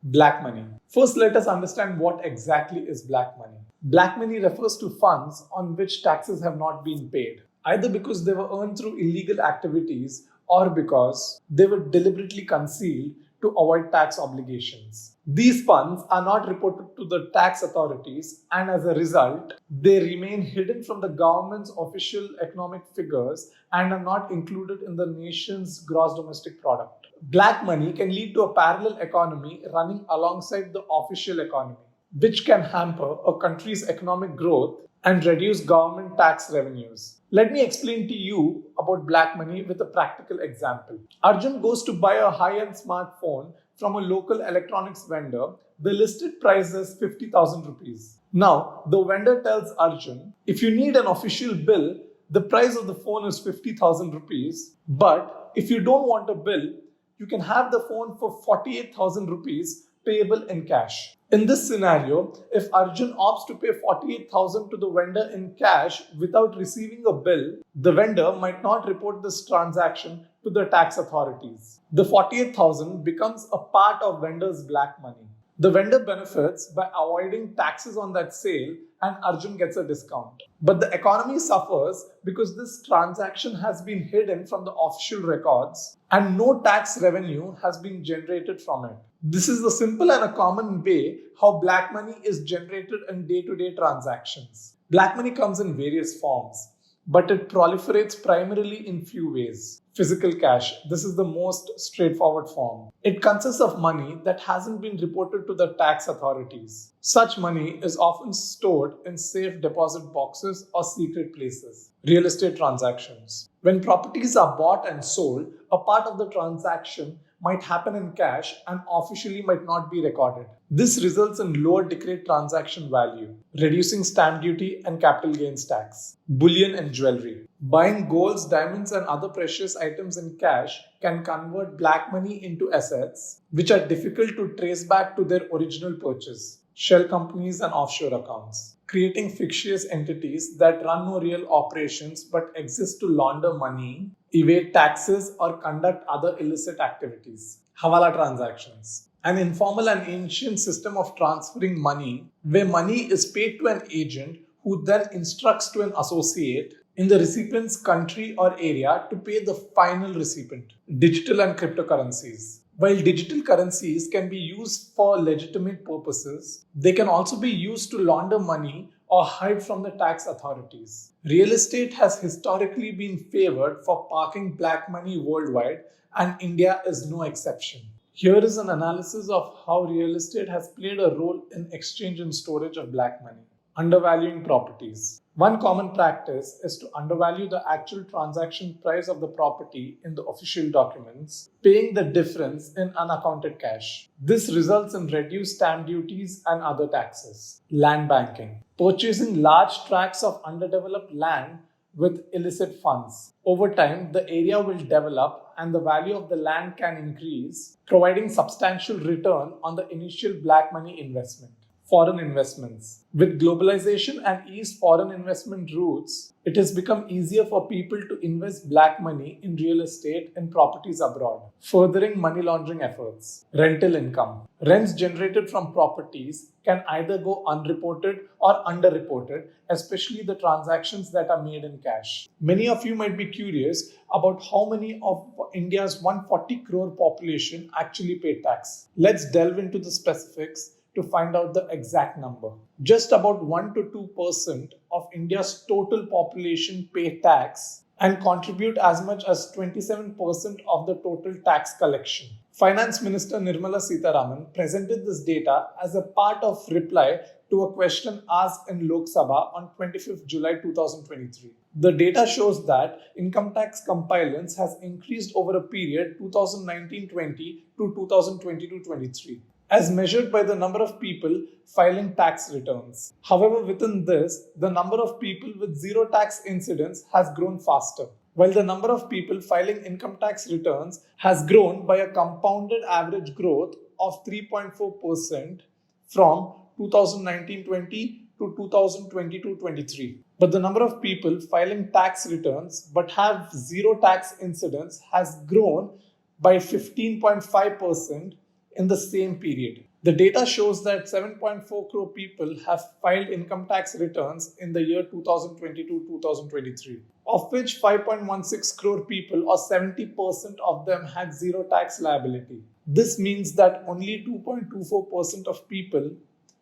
Black money. First, let us understand what exactly is black money. Black money refers to funds on which taxes have not been paid, either because they were earned through illegal activities or because they were deliberately concealed to avoid tax obligations. These funds are not reported to the tax authorities, and as a result, they remain hidden from the government's official economic figures and are not included in the nation's gross domestic product. Black money can lead to a parallel economy running alongside the official economy, which can hamper a country's economic growth and reduce government tax revenues. Let me explain to you about black money with a practical example. Arjun goes to buy a high-end smartphone from a local electronics vendor. The listed price is 50,000 rupees. Now, the vendor tells Arjun, if you need an official bill, the price of the phone is 50,000 rupees. But if you don't want a bill, you can have the phone for 48,000 rupees payable in cash. In this scenario, if Arjun opts to pay 48,000 to the vendor in cash without receiving a bill, the vendor might not report this transaction to the tax authorities. The 48,000 becomes a part of vendor's black money. The vendor benefits by avoiding taxes on that sale, and Arjun gets a discount. But the economy suffers because this transaction has been hidden from the official records and no tax revenue has been generated from it. This is the simple and a common way how black money is generated in day-to-day transactions. Black money comes in various forms, but it proliferates primarily in few ways. Physical cash. This is the most straightforward form. It consists of money that hasn't been reported to the tax authorities. Such money is often stored in safe deposit boxes or secret places. Real estate transactions. When properties are bought and sold, a part of the transaction might happen in cash and officially might not be recorded. This results in lower declared transaction value, reducing stamp duty and capital gains tax. Bullion and jewelry. Buying golds, diamonds, and other precious items in cash can convert black money into assets which are difficult to trace back to their original purchase. Shell companies and offshore accounts. Creating fictitious entities that run no real operations but exist to launder money, evade taxes, or conduct other illicit activities. Hawala transactions. An informal and ancient system of transferring money where money is paid to an agent who then instructs to an associate in the recipient's country or area to pay the final recipient. Digital and cryptocurrencies. While digital currencies can be used for legitimate purposes, they can also be used to launder money or hide from the tax authorities. Real estate has historically been favored for parking black money worldwide, and India is no exception. Here is an analysis of how real estate has played a role in exchange and storage of black money. Undervaluing properties. One common practice is to undervalue the actual transaction price of the property in the official documents, paying the difference in unaccounted cash. This results in reduced stamp duties and other taxes. Land banking. Purchasing large tracts of underdeveloped land with illicit funds. Over time, the area will develop and the value of the land can increase, providing substantial return on the initial black money investment. Foreign investments. With globalization and eased foreign investment routes, it has become easier for people to invest black money in real estate and properties abroad, furthering money laundering efforts. Rental income. Rents generated from properties can either go unreported or underreported, especially the transactions that are made in cash. Many of you might be curious about how many of India's 140 crore population actually pay tax. Let's delve into the specifics to find out the exact number. Just about 1 to 2% of India's total population pay tax and contribute as much as 27% of the total tax collection. Finance Minister Nirmala Sitharaman presented this data as a part of reply to a question asked in Lok Sabha on 25th July 2023. The data shows that income tax compliance has increased over a period 2019-20 to 2022-23. As measured by the number of people filing tax returns. However, within this, the number of people with zero tax incidence has grown faster, while the number of people filing income tax returns has grown by a compounded average growth of 3.4% from 2019-20 to 2022-23. But the number of people filing tax returns but have zero tax incidence has grown by 15.5% in the same period. The data shows that 7.4 crore people have filed income tax returns in the year 2022-2023, of which 5.16 crore people, or 70% of them, had zero tax liability. This means that only 2.24% of people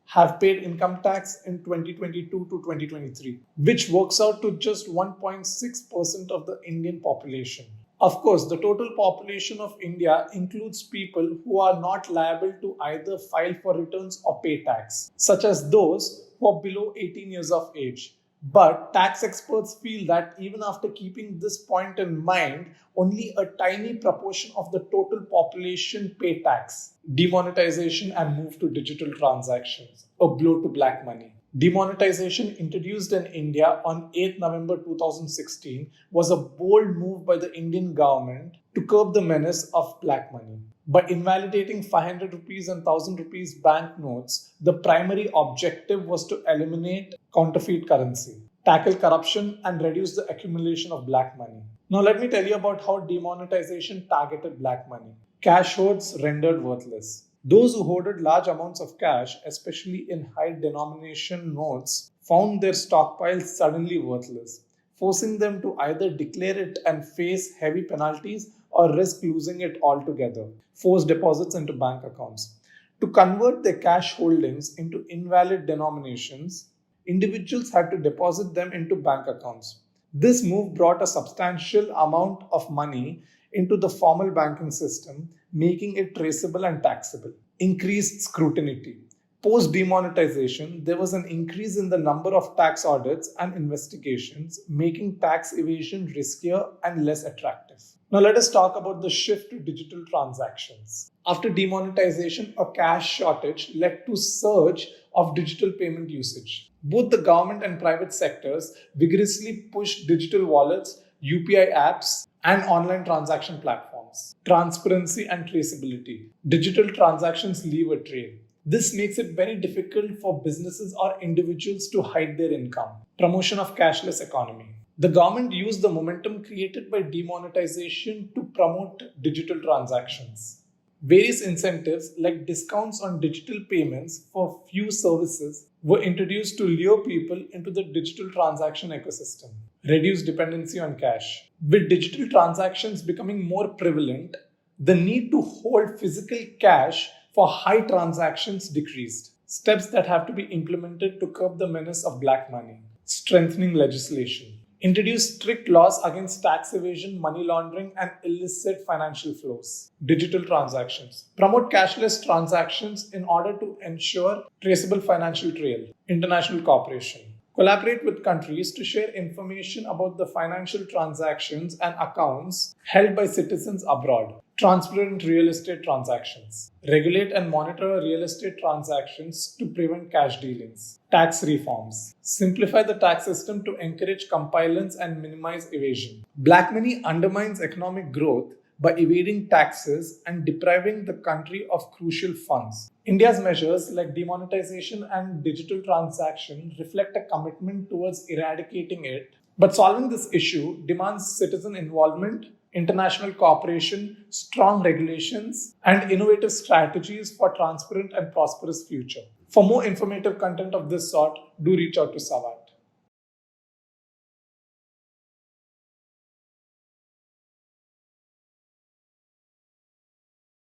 have paid income tax in 2022 to 2023, which works out to just 1.6% of the Indian population. Of course, the total population of India includes people who are not liable to either file for returns or pay tax, such as those who are below 18 years of age. But tax experts feel that even after keeping this point in mind, only a tiny proportion of the total population pay tax. Demonetization and move to digital transactions, a blow to black money. Demonetization, introduced in India on 8 November 2016, was a bold move by the Indian government to curb the menace of black money. By invalidating 500 rupees and 1000 rupees banknotes, the primary objective was to eliminate counterfeit currency, tackle corruption, and reduce the accumulation of black money. Now, let me tell you about how demonetization targeted black money. Cash hoards rendered worthless. Those who hoarded large amounts of cash, especially in high denomination notes, found their stockpiles suddenly worthless, forcing them to either declare it and face heavy penalties or risk losing it altogether, force deposits into bank accounts. To convert their cash holdings into invalid denominations, individuals had to deposit them into bank accounts. This move brought a substantial amount of money into the formal banking system, making it traceable and taxable. Increased scrutiny. Post demonetization, there was an increase in the number of tax audits and investigations, making tax evasion riskier and less attractive. Now, let us talk about the shift to digital transactions. After demonetization, a cash shortage led to surge of digital payment usage. Both the government and private sectors vigorously pushed digital wallets, UPI apps, and online transaction platforms. Transparency and traceability. Digital transactions leave a trail. This makes it very difficult for businesses or individuals to hide their income. Promotion of cashless economy. The government used the momentum created by demonetization to promote digital transactions. Various incentives like discounts on digital payments for few services were introduced to lure people into the digital transaction ecosystem. Reduce dependency on cash. With digital transactions becoming more prevalent, the need to hold physical cash for high transactions decreased. Steps that have to be implemented to curb the menace of black money. Strengthening legislation. Introduce strict laws against tax evasion, money laundering, and illicit financial flows. Digital transactions. Promote cashless transactions in order to ensure traceable financial trail. International cooperation. Collaborate with countries to share information about the financial transactions and accounts held by citizens abroad. Transparent real estate transactions. Regulate and monitor real estate transactions to prevent cash dealings. Tax reforms. Simplify the tax system to encourage compliance and minimize evasion. Black money undermines economic growth by evading taxes and depriving the country of crucial funds. India's measures like demonetization and digital transaction reflect a commitment towards eradicating it, but solving this issue demands citizen involvement, international cooperation, strong regulations, and innovative strategies for transparent and prosperous future. For more informative content of this sort, do reach out to Savar.